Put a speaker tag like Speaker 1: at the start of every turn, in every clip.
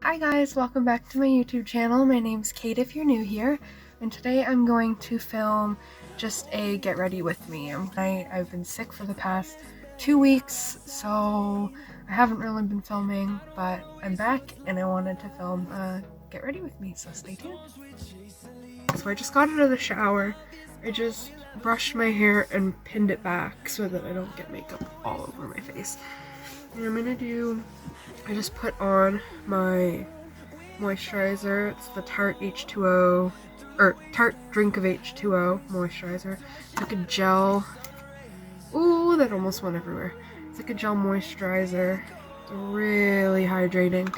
Speaker 1: Hi guys, welcome back to my YouTube channel. My name's Kate if you're new here, and today I'm going to film just a get ready with me. I've been sick for the past 2 weeks, so I haven't really been filming, but I'm back and I wanted to film a get ready with me, so stay tuned. So I just got out of the shower. I just brushed my hair and pinned it back so that I don't get makeup all over my face. And I just put on my moisturizer. It's the Tarte H2O, or Tarte Drink of H2O moisturizer. It's like a gel. Ooh, that almost went everywhere. It's like a gel moisturizer. It's really hydrating.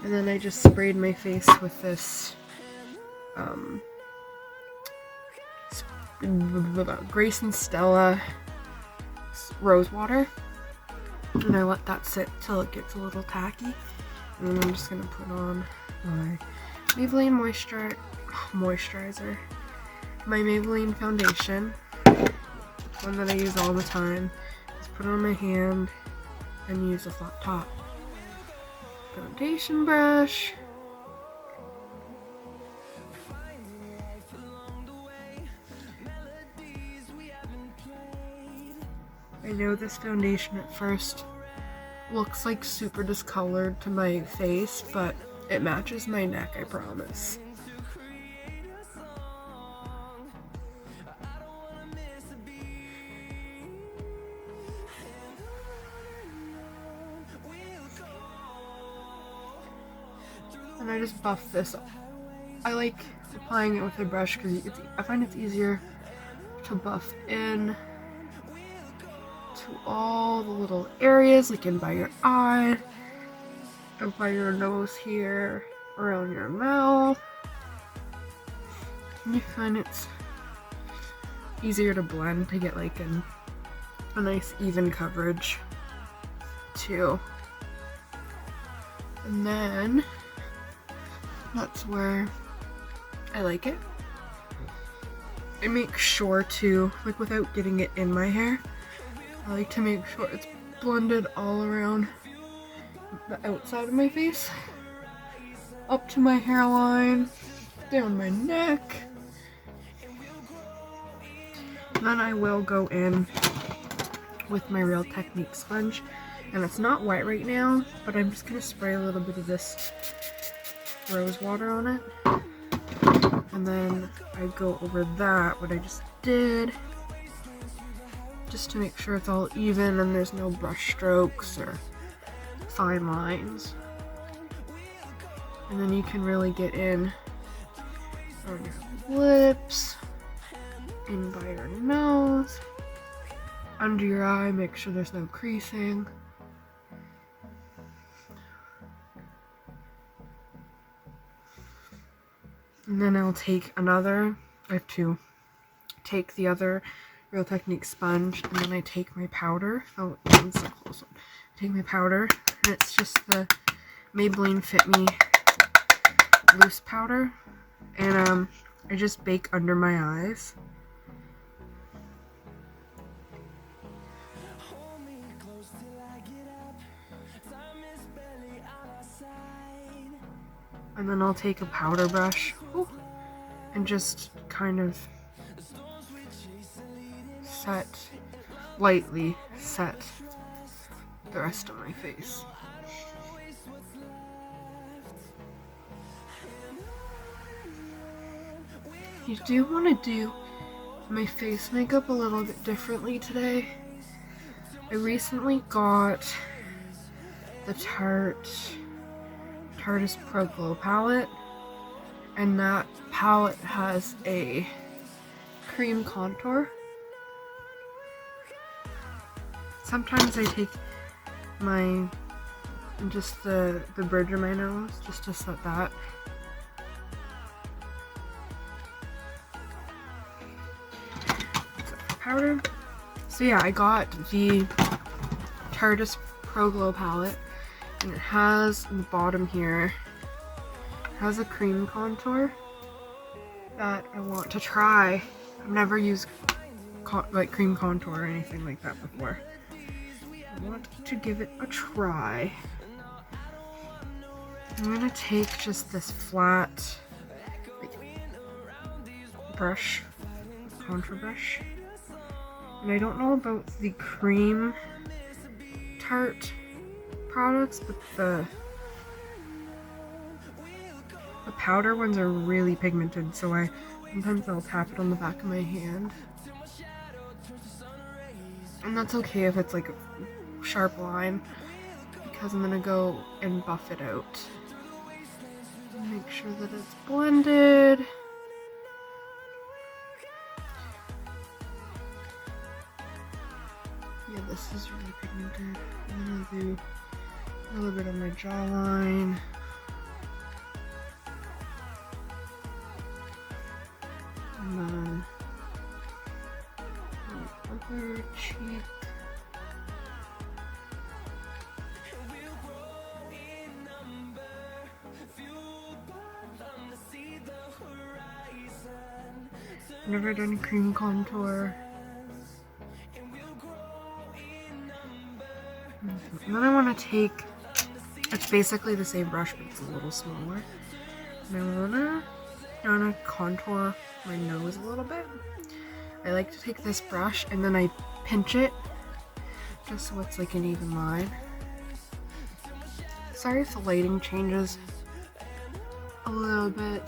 Speaker 1: And then I just sprayed my face with this Grace+and+stella rose water. And I let that sit till it gets a little tacky. And then I'm just gonna put on my Maybelline moisturizer, my Maybelline foundation, one that I use all the time. Just put it on my hand and use a flat top foundation brush. I know this foundation at first looks like super discolored to my face, but it matches my neck, I promise. And I just buff this up. I like applying it with a brush because I find it's easier to buff in to all the little areas, like in by your eye, and by your nose here, around your mouth. And you find it's easier to blend to get like a nice even coverage too. And then that's where I like it. I make sure to, like, without getting it in my hair, I like to make sure it's blended all around the outside of my face, up to my hairline, down my neck. Then I will go in with my Real Technique sponge, and it's not wet right now, but I'm just gonna spray a little bit of this rose water on it, and then I go over that, what I just did, just to make sure it's all even and there's no brush strokes or fine lines. And then you can really get in on your lips, in by your nose, under your eye, make sure there's no creasing. And then I'll take I have to take the other Real Technique sponge, and then I take my powder. Oh, it's a close one. I take my powder, and it's just the Maybelline Fit Me loose powder, and I just bake under my eyes. And then I'll take a powder brush and just kind of lightly set the rest of my face. You do want to do my face makeup a little bit differently today. I recently got the Tarte's Pro Glow palette, and that palette has a cream contour. Sometimes I take just the bridge of my nose just to set that. Powder. So yeah, I got the Tarte's Pro Glow palette, and it has in the bottom here, it has a cream contour that I want to try. I've never used like cream contour or anything like that before. I want to give it a try. I'm gonna take just this flat brush, contour brush, and I don't know about the cream Tarte products, but the powder ones are really pigmented, so sometimes I'll tap it on the back of my hand, and that's okay if it's like a sharp line, because I'm gonna go and buff it out. Make sure that it's blended. Yeah, this is really pigmented. I'm gonna do a little bit on my jawline. And then the other cheek. I've never done cream contour. And then I want to take, it's basically the same brush, but it's a little smaller. And I want to kind of contour my nose a little bit. I like to take this brush and then I pinch it just so it's like an even line. Sorry if the lighting changes a little bit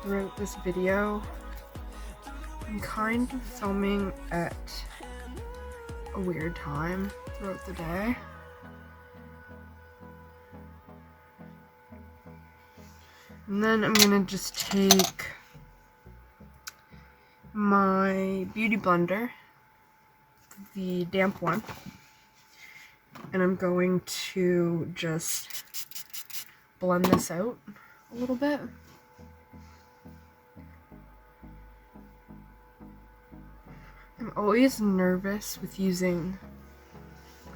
Speaker 1: throughout this video. I'm kind of filming at a weird time throughout the day. And then I'm gonna just take my beauty blender, the damp one, and I'm going to just blend this out a little bit. I'm always nervous with using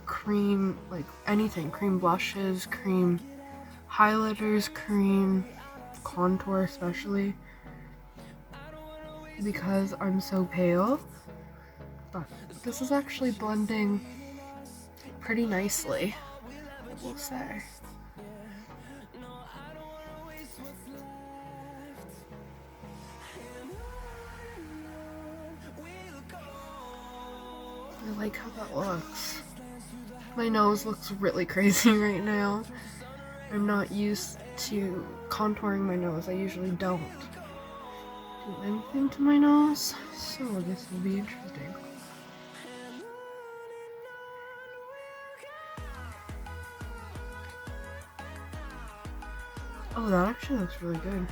Speaker 1: cream, like anything, cream blushes, cream highlighters, cream contour especially, because I'm so pale. But this is actually blending pretty nicely, I will say. I like how that looks. My nose looks really crazy right now. I'm not used to contouring my nose. I usually don't do anything to my nose, so this will be interesting. Oh, that actually looks really good.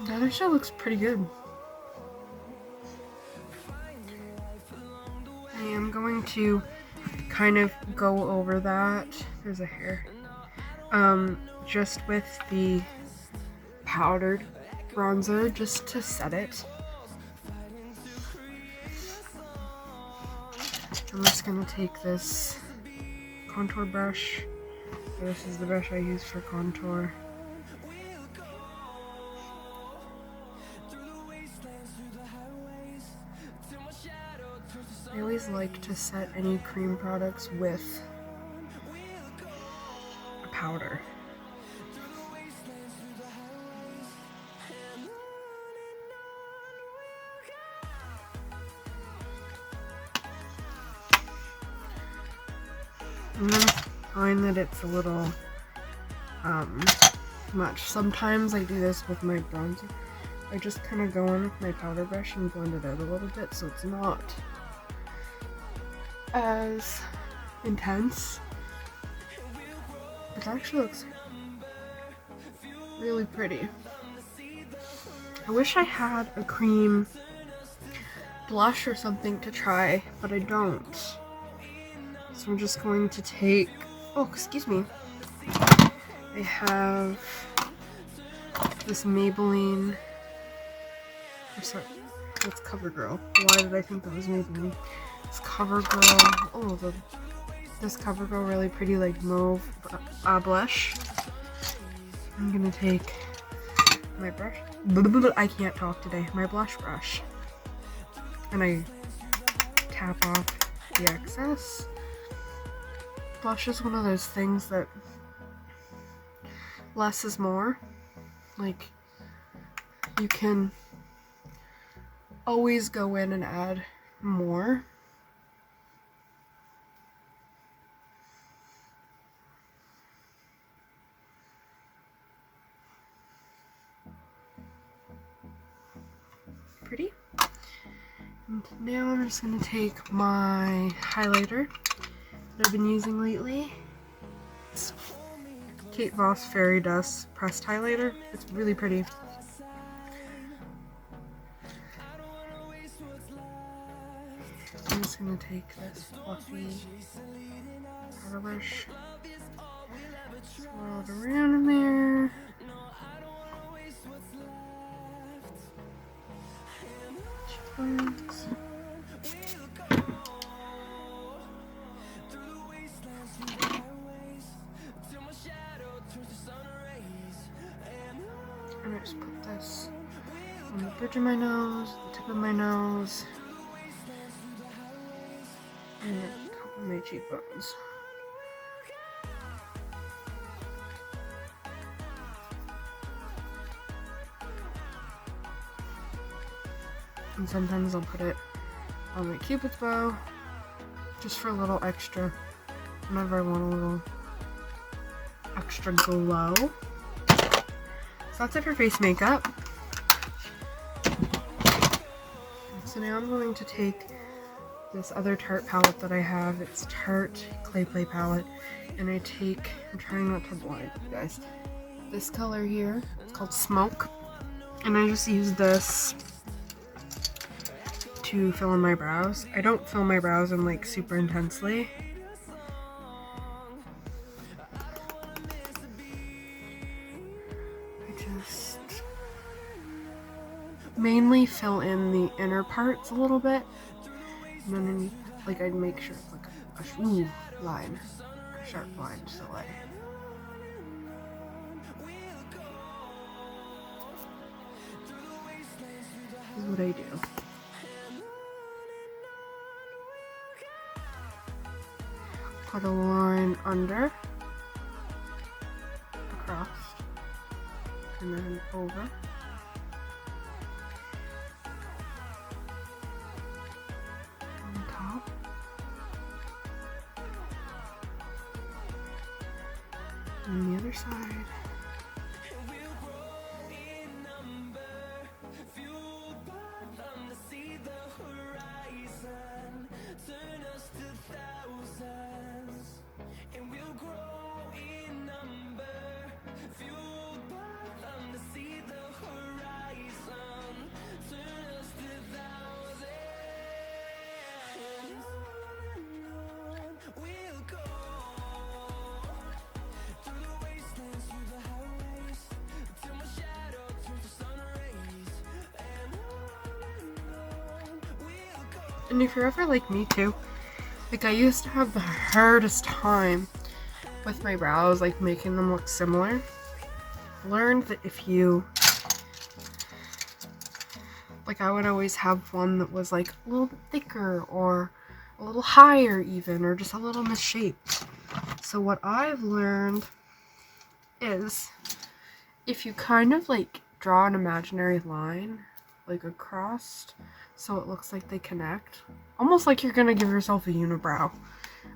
Speaker 1: That actually looks pretty good. I am going to kind of go over that. There's a hair. Just with the powdered bronzer, just to set it. I'm just gonna take this contour brush. This is the brush I use for contour. I always like to set any cream products with a powder. I'm gonna find that it's a little much. Sometimes I do this with my bronzer. I just kind of go in with my powder brush and blend it out a little bit so it's not as intense. It actually looks really pretty. I wish I had a cream blush or something to try, but I don't. So I'm just going to take, oh, excuse me. I have this Maybelline, or sorry, that's CoverGirl. Why did I think that was Maybelline? It's CoverGirl, oh, the this CoverGirl Really Pretty like mauve blush. I'm gonna take my brush. I can't talk today. My blush brush. And I tap off the excess. Blush is one of those things that less is more. Like, you can always go in and add more. Pretty. And now I'm just going to take my highlighter that I've been using lately. It's Kate Voss Fairy Dust Pressed Highlighter. It's really pretty. I'm just going to take this fluffy powder brush, swirl it around in there. Cheekbones. And I just put this on the bridge of my nose, the tip of my nose, and the top of my cheekbones. And sometimes I'll put it on my cupid's bow, just for a little extra, whenever I want a little extra glow. So that's it for face makeup. So now I'm going to take this other Tarte palette that I have. It's Tarte Clay Play palette, and I'm trying not to blind you guys, this color here. It's called Smoke, and I just use this to fill in my brows. I don't fill my brows in like super intensely. I just mainly fill in the inner parts a little bit, and then like I'd make sure it's like a line, a sharp line, so like. This is what I do. Put a line under, across, and then over. On top. And the other side. And if you're ever like me too, like I used to have the hardest time with my brows, like making them look similar. Learned that if you, like I would always have one that was like a little bit thicker or a little higher even, or just a little misshaped. So what I've learned is if you kind of like draw an imaginary line like across so it looks like they connect, almost like you're gonna give yourself a unibrow,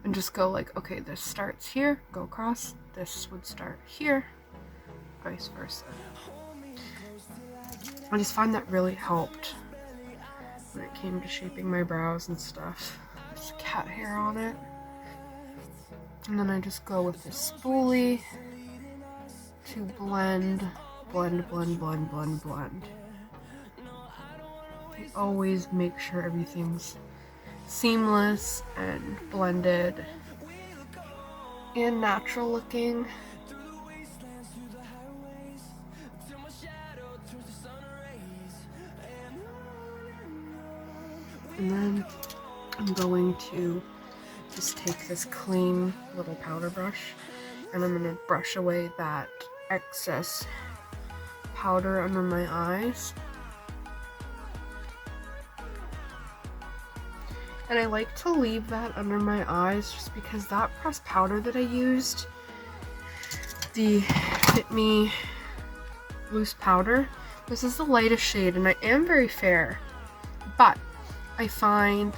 Speaker 1: and just go like, okay, this starts here, go across, this would start here, vice versa. I just find that really helped when it came to shaping my brows and stuff. There's cat hair on it. And then I just go with this spoolie to blend. I always make sure everything's seamless and blended and natural looking. And then I'm going to just take this clean little powder brush and I'm going to brush away that excess powder under my eyes. And I like to leave that under my eyes just because that pressed powder that I used, the Fit Me loose powder, this is the lightest shade and I am very fair, but I find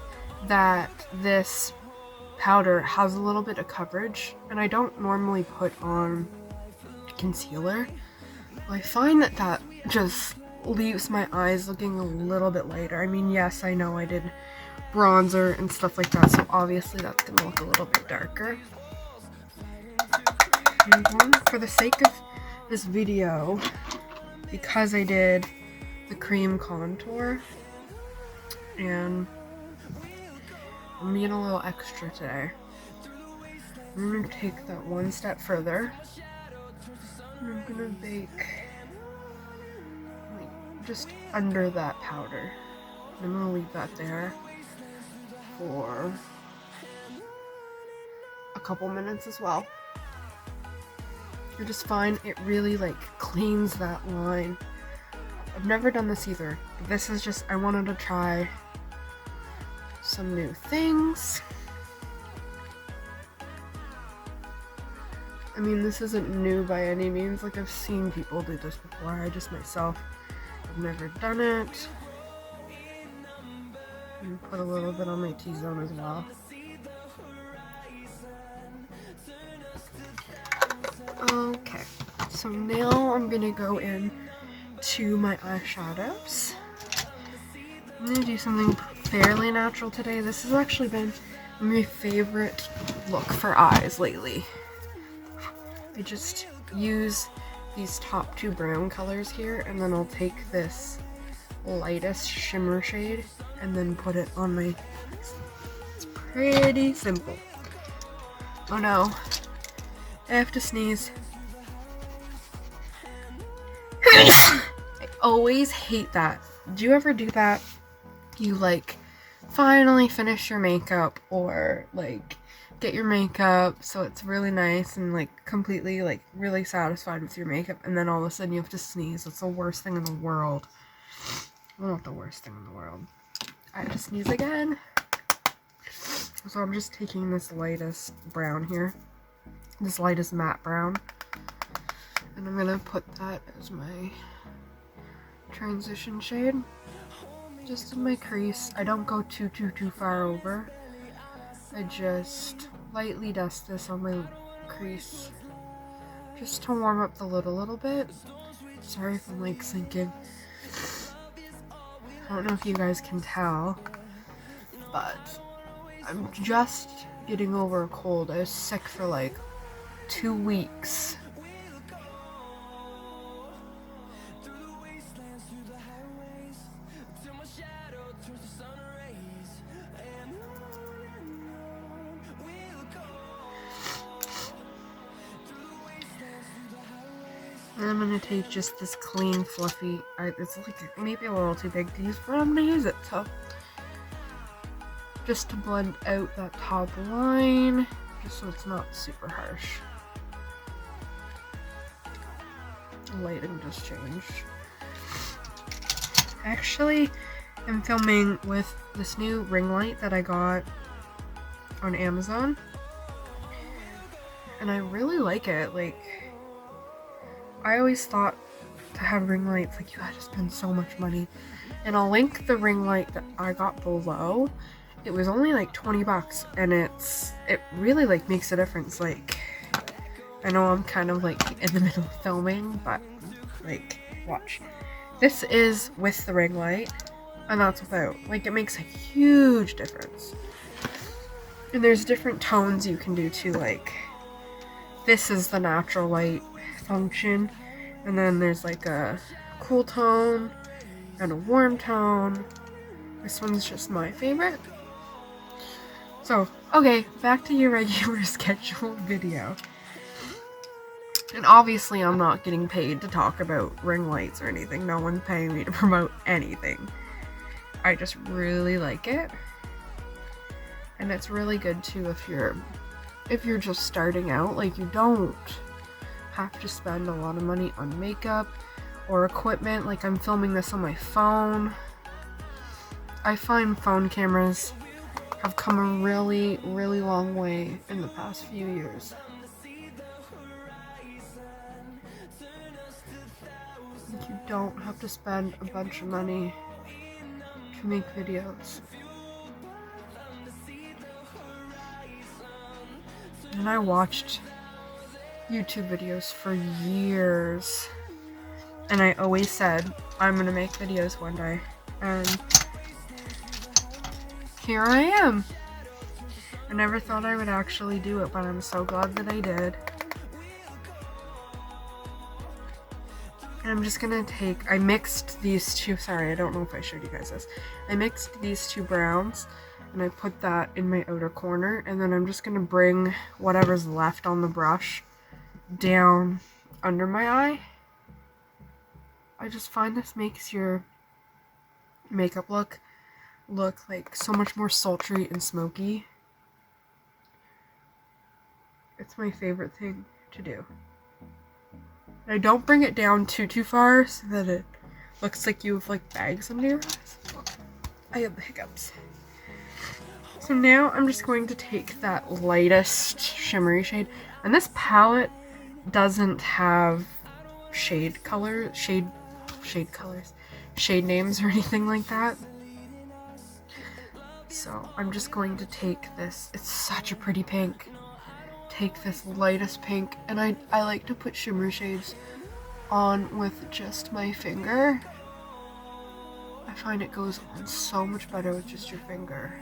Speaker 1: that this powder has a little bit of coverage and I don't normally put on concealer. I find that that just leaves my eyes looking a little bit lighter. I mean, yes, I know I did bronzer and stuff like that, so obviously that's gonna look a little bit darker. And for the sake of this video, because I did the cream contour and I'm being a little extra today, I'm gonna take that one step further. I'm gonna bake like just under that powder. I'm gonna leave that there for a couple minutes as well. I just find it really like cleans that line. I've never done this either. This is just, I wanted to try some new things. I mean, this isn't new by any means. Like, I've seen people do this before. I just myself have never done it. And put a little bit on my T-zone as well. Okay, so now I'm gonna go in to my eyeshadows. I'm gonna do something fairly natural today. This has actually been my favorite look for eyes lately. I just use these top two brown colors here, and then I'll take this lightest shimmer shade and then put it on my eyes. It's pretty simple. Oh no, I have to sneeze. I always hate that. Do you ever do that? You like finally finish your makeup or like get your makeup so it's really nice and like completely like really satisfied with your makeup, and then all of a sudden you have to sneeze. It's the worst thing in the world. Well, not the worst thing in the world. I have to sneeze again. So I'm just taking this lightest brown here, this lightest matte brown, and I'm gonna put that as my transition shade just in my crease. I don't go too far over. I just lightly dust this on my crease just to warm up the lid a little bit. Sorry if I'm like sinking. I don't know if you guys can tell, but I'm just getting over a cold. I was sick for like 2 weeks. And I'm gonna take just this clean, fluffy, it's like maybe a little too big to use, but I'm gonna use it, so. Just to blend out that top line, just so it's not super harsh. The lighting just changed. Actually, I'm filming with this new ring light that I got on Amazon. And I really like it. Like, I always thought to have ring lights, like, you had to spend so much money. And I'll link the ring light that I got below. It was only like 20 bucks, and it really like makes a difference. Like, I know I'm kind of like in the middle of filming, but like, watch. This is with the ring light, and that's without. Like, it makes a huge difference. And there's different tones you can do too. Like, this is the natural light function, and then there's like a cool tone and a warm tone. This one's just my favorite. So, okay, back to your regular scheduled video. And obviously I'm not getting paid to talk about ring lights or anything. No one's paying me to promote anything. I just really like it. And it's really good too if you're just starting out. Like, you don't have to spend a lot of money on makeup or equipment. Like, I'm filming this on my phone. I find phone cameras have come a really, really long way in the past few years. You don't have to spend a bunch of money to make videos. And I watched YouTube videos for years, and I always said I'm gonna make videos one day, and here I am. I never thought I would actually do it, but I'm so glad that I did. And I'm just gonna I mixed these two, sorry, I don't know if I showed you guys this. I mixed these two browns, and I put that in my outer corner, and then I'm just gonna bring whatever's left on the brush down under my eye. I just find this makes your makeup look like so much more sultry and smoky. It's my favorite thing to do. I don't bring it down too far so that it looks like you have like bags under your eyes. I have the hiccups. So now I'm just going to take that lightest shimmery shade, and this palette doesn't have shade names or anything like that. So I'm just going to take this, it's such a pretty pink. Take this lightest pink, and I like to put shimmer shades on with just my finger. I find it goes on so much better with just your finger.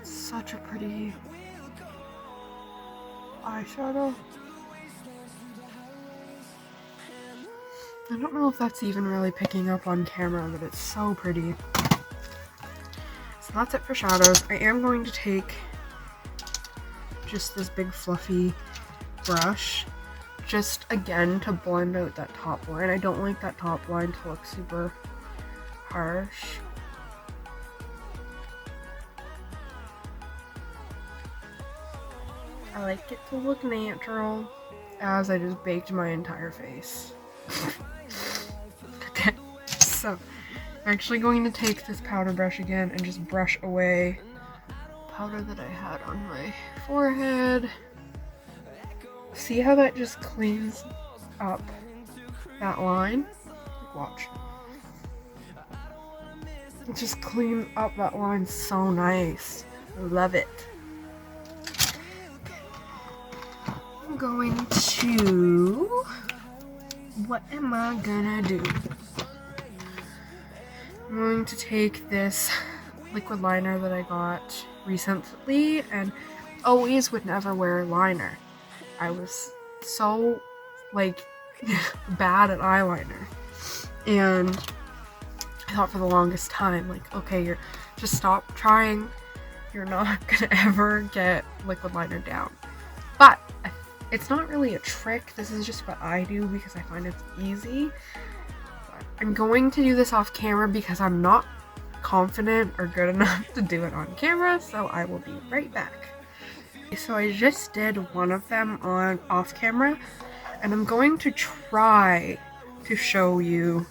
Speaker 1: It's such a pretty eyeshadow. I don't know if that's even really picking up on camera, but it's so pretty. So that's it for shadows. I am going to take just this big fluffy brush, just again to blend out that top line. I don't like that top line to look super harsh. I like it to look natural, as I just baked my entire face. Okay, so I'm actually going to take this powder brush again and just brush away powder that I had on my forehead. See how that just cleans up that line? Watch. It just cleans up that line so nice. Love it. I'm going to... What am I gonna do? I'm going to take this liquid liner that I got recently, and always would never wear liner. I was so like bad at eyeliner, and I thought for the longest time, like, okay, you're just stop trying, you're not gonna ever get liquid liner down. But it's not really a trick, this is just what I do because I find it's easy. But I'm going to do this off camera because I'm not confident or good enough to do it on camera, so I will be right back. So I just did one of them off camera, and I'm going to try to show you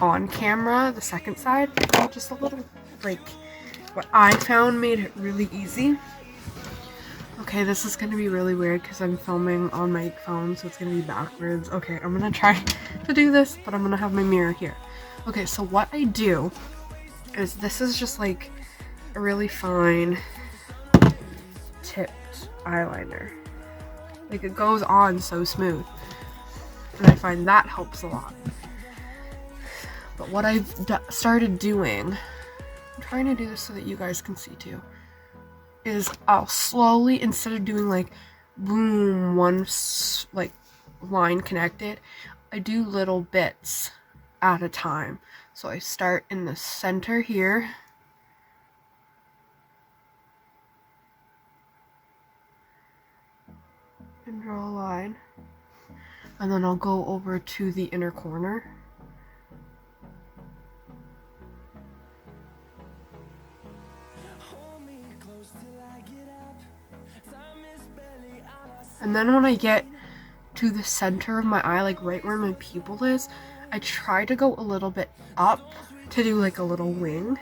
Speaker 1: on camera the second side, just a little, like, what I found made it really easy. Okay, this is gonna be really weird because I'm filming on my phone, so it's gonna be backwards. Okay, I'm gonna try to do this, but I'm gonna have my mirror here. Okay, so what I do is, this is just like a really fine tipped eyeliner. Like, it goes on so smooth, and I find that helps a lot. But what I've started doing, I'm trying to do this so that you guys can see too, is I'll slowly, instead of doing like boom, one like line connected, I do little bits at a time. So I start in the center here, and draw a line, and then I'll go over to the inner corner, And then when I get to the center of my eye, like right where my pupil is, I try to go a little bit up to do like a little wing.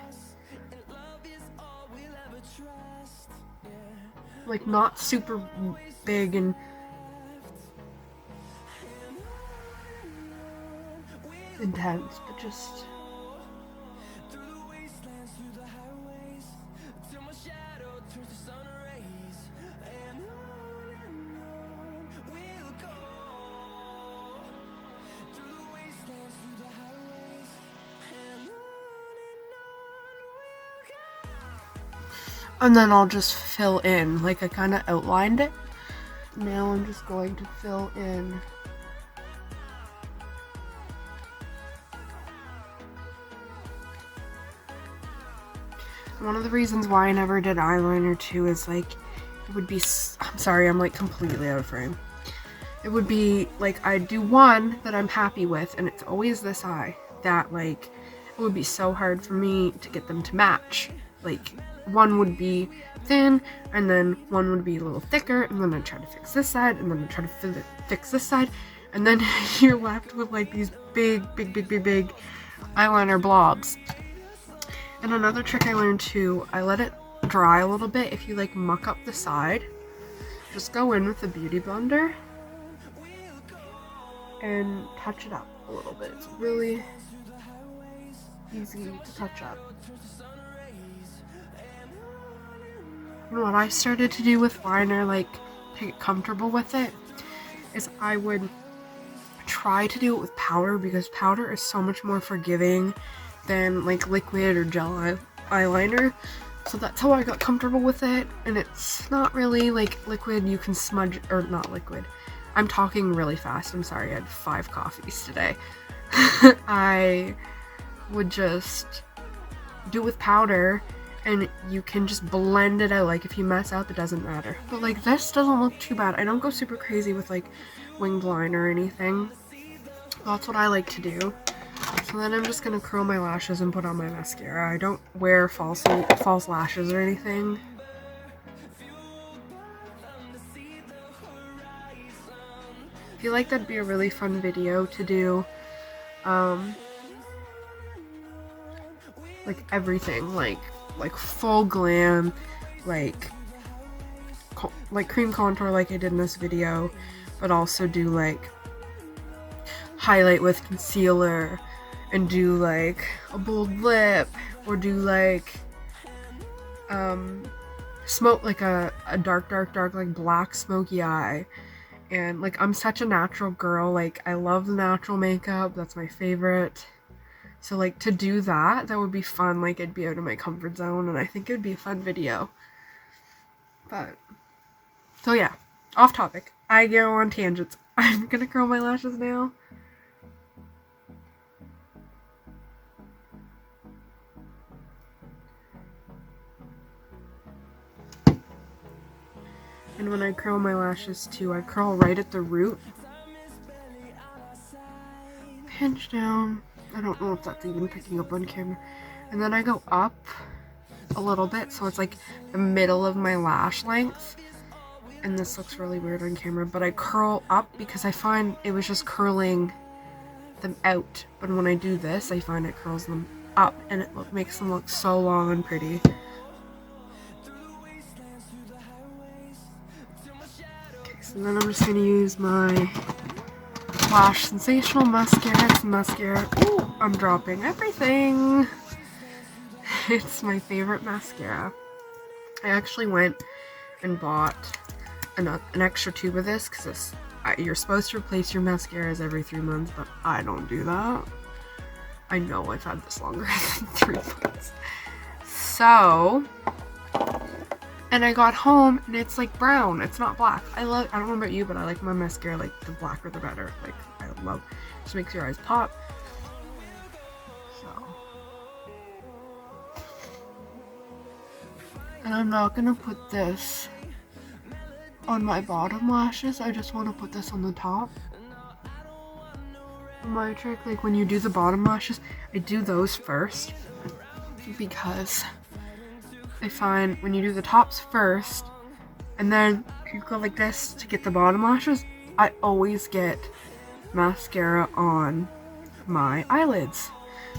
Speaker 1: Like not super big and intense, but just and then I'll just fill in, like I kind of outlined it. Now I'm just going to fill in. One of the reasons why I never did eyeliner too is like, it would be, I'm sorry, I'm like completely out of frame. It would be like, I'd do one that I'm happy with, and it's always this eye, that like, it would be so hard for me to get them to match. Like, one would be thin, and then one would be a little thicker, and then I'd try to fix this side, and then I'd try to fix this side, and then you're left with like these big eyeliner blobs. And another trick I learned too, I let it dry a little bit. If you like muck up the side, just go in with a beauty blender and touch it up a little bit. It's really easy to touch up. And what I started to do with liner, like to get comfortable with it, is I would try to do it with powder, because powder is so much more forgiving than like liquid or gel eyeliner. So that's how I got comfortable with it, and it's not really like liquid you can smudge, or not liquid. I'm talking really fast, I'm sorry, I had 5 coffees today. I would just do it with powder, and you can just blend it out. Like if you mess up, it doesn't matter. But like this doesn't look too bad. I don't go super crazy with like winged liner or anything. That's what I like to do. So then I'm just gonna curl my lashes and put on my mascara. I don't wear false lashes or anything. I feel like that'd be a really fun video to do. Like everything, like full glam, like cream contour like I did in this video, but also do like highlight with concealer, and do like a bold lip, or do like smoke like a dark like black smoky eye. And like I'm such a natural girl, like I love the natural makeup, that's my favorite. So like to do that would be fun. Like it'd be out of my comfort zone, and I think it would be a fun video. But so yeah, off topic, I go on tangents. I'm gonna curl my lashes now. And when I curl my lashes too, I curl right at the root. Pinch down. I don't know if that's even picking up on camera. And then I go up a little bit, so it's like the middle of my lash length. And this looks really weird on camera, but I curl up because I find it was just curling them out. But when I do this, I find it curls them up, and it makes them look so long and pretty. And then I'm just going to use my Lash Sensational Mascara. It's mascara. Ooh, I'm dropping everything. It's my favorite mascara. I actually went and bought an extra tube of this, because you're supposed to replace your mascaras every 3 months, but I don't do that. I know I've had this longer than 3 months. So, and I got home and it's like brown, it's not black. I don't know about you, but I like my mascara like the blacker the better. Like I love, it just makes your eyes pop. So, and I'm not gonna put this on my bottom lashes, I just want to put this on the top. My trick, like when you do the bottom lashes, I do those first, because I find when you do the tops first, And then you go like this to get the bottom lashes. I always get mascara on my eyelids.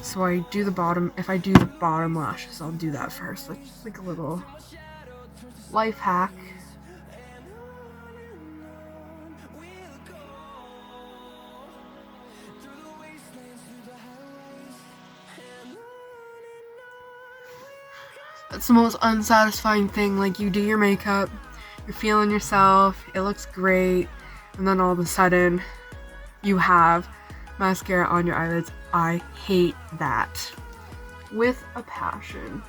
Speaker 1: So I do the bottom, if I do the bottom lashes, I'll do that first. Like, just like a little life hack. It's the most unsatisfying thing. Like, you do your makeup, you're feeling yourself, it looks great, and then all of a sudden you have mascara on your eyelids. I hate that with a passion.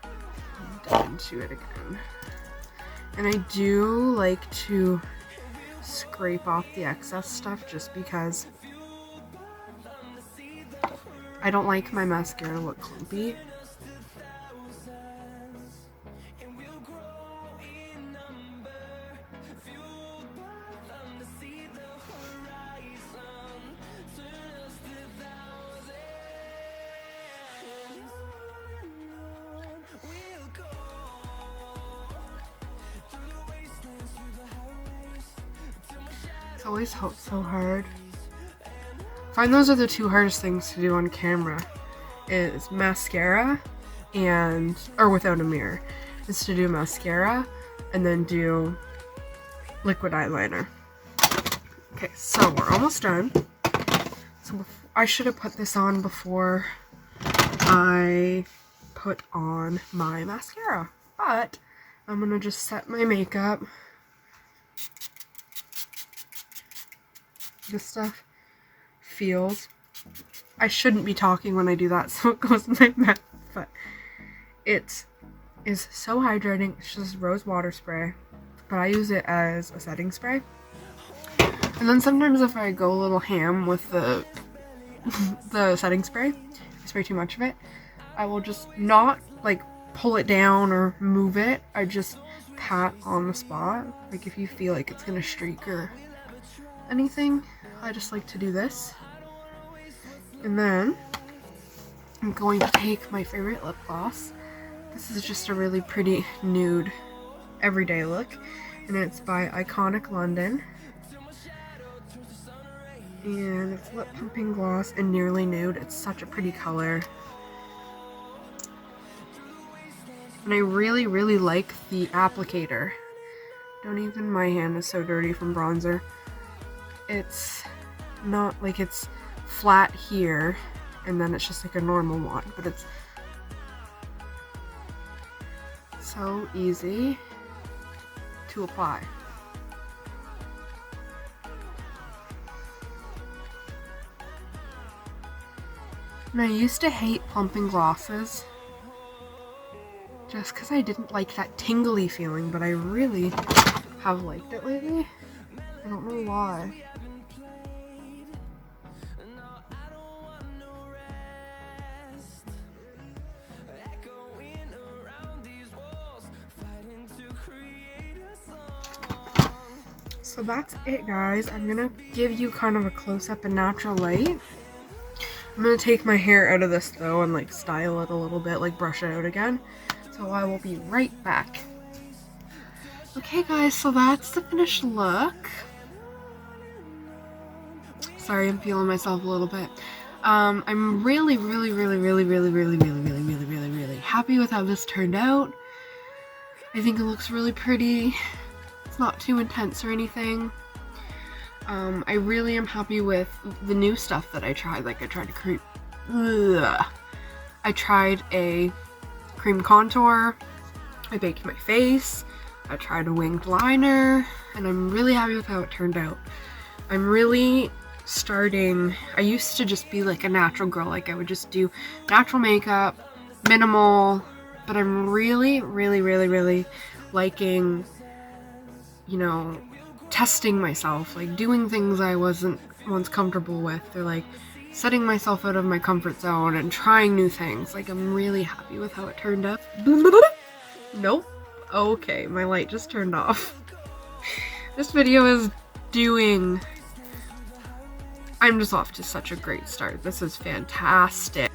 Speaker 1: I'll dig into it again. And I do like to scrape off the excess stuff just because I don't like my mascara to look clumpy. It's always so hard. I find those are the two hardest things to do on camera, is mascara and, or without a mirror, is to do mascara and then do liquid eyeliner. Okay, so we're almost done. So I should have put this on before I put on my mascara, but I'm gonna just set my makeup. This stuff feels, I shouldn't be talking when I do that, so it goes in my mouth, but it is so hydrating. It's just rose water spray, but I use it as a setting spray. And then sometimes if I go a little ham with the setting spray, I spray too much of it, I will just not like pull it down or move it. I just pat on the spot, like if you feel like it's gonna streak or anything. I just like to do this. And then I'm going to take my favorite lip gloss. This is just a really pretty nude everyday look, and it's by Iconic London. And it's lip pumping gloss and nearly nude. It's such a pretty color. And I really like the applicator. Don't even, my hand is so dirty from bronzer. It's not like it's flat here and then it's just like a normal one, but it's so easy to apply. And I used to hate plumping glosses just because I didn't like that tingly feeling, but I really have liked it lately. I don't know why. So that's it, guys. I'm gonna give you kind of a close-up in natural light. I'm gonna take my hair out of this though and like style it a little bit, like brush it out again. So I will be right back. Okay guys, so that's the finished look. Sorry, I'm feeling myself a little bit. I'm really happy with how this turned out. I think it looks really pretty. It's not too intense or anything. I really am happy with the new stuff that I tried. Like I tried a cream contour. I baked my face. I tried a winged liner, and I'm really happy with how it turned out. I'm really starting, I used to just be like a natural girl, like I would just do natural makeup, minimal, but I'm really liking, you know, testing myself, like doing things I wasn't once comfortable with, or like setting myself out of my comfort zone and trying new things. Like I'm really happy with how it turned out. Nope. Okay, my light just turned off. This video is doing, I'm just off to such a great start. This is fantastic.